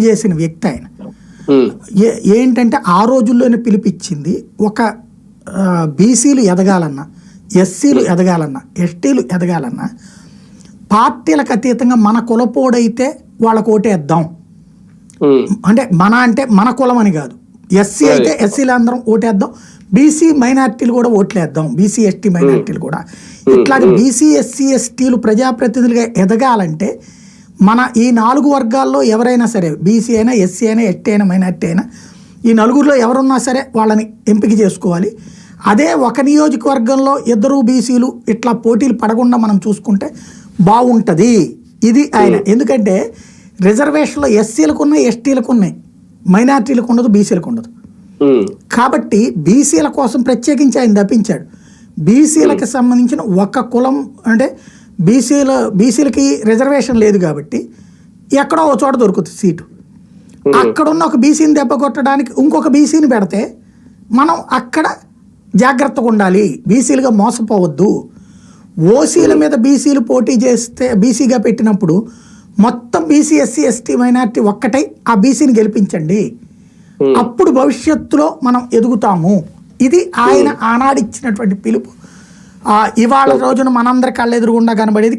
చేసిన వ్యక్తి ఆయన. ఏంటంటే ఆ రోజుల్లోనే పిలిపించింది ఒక బీసీలు ఎదగాలన్నా, ఎస్సీలు ఎదగాలన్నా, ఎస్టీలు ఎదగాలన్నా పార్టీలకు అతీతంగా మన కులపోడైతే వాళ్ళకు ఓటేద్దాం. అంటే మన కులం అని కాదు, ఎస్సీ అయితే ఎస్సీలు అందరం ఓటేద్దాం, బీసీ మైనార్టీలు కూడా ఓట్లేద్దాం, బీసీ ఎస్టీ మైనార్టీలు కూడా. ఇట్లాగే బీసీ ఎస్సీ ఎస్టీలు ప్రజాప్రతినిధులుగా ఎదగాలంటే మన ఈ 4 వర్గాల్లో ఎవరైనా సరే, బీసీ అయినా, ఎస్సీ అయినా, ఎస్టీ అయినా, మైనార్టీ అయినా, ఈ నలుగురిలో ఎవరున్నా సరే వాళ్ళని ఎంపిక చేసుకోవాలి. అదే ఒక నియోజకవర్గంలో ఇద్దరు బీసీలు ఇట్లా పోటీలు పడకుండా మనం చూసుకుంటే బాగుంటుంది. ఇది ఆయన. ఎందుకంటే రిజర్వేషన్లో ఎస్సీలకు ఉన్నాయి, ఎస్టీలకు ఉన్నాయి, మైనార్టీలకు ఉండదు, బీసీలకు ఉండదు. కాబట్టి బీసీల కోసం ప్రత్యేకించి ఆయన తప్పించాడు. బీసీలకు సంబంధించిన ఒక కులం, అంటే బీసీలకి రిజర్వేషన్ లేదు కాబట్టి ఎక్కడో ఒక చోట దొరుకుతుంది సీటు. అక్కడున్న ఒక బీసీని దెబ్బ కొట్టడానికి ఇంకొక బీసీని పెడితే మనం అక్కడ జాగ్రత్తగా ఉండాలి, బీసీలుగా మోసపోవద్దు. ఓసీల మీద బీసీలు పోటీ చేస్తే బీసీగా పెట్టినప్పుడు మొత్తం బీసీ ఎస్సీ ఎస్టీ మైనార్టీ ఒక్కటై ఆ బీసీని గెలిపించండి, అప్పుడు భవిష్యత్తులో మనం ఎదుగుతాము. ఇది ఆయన ఆనాడిచ్చినటువంటి పిలుపు. ఇవాళ రోజున మనందరి కళ్ళెదురుగుండా కనబడేది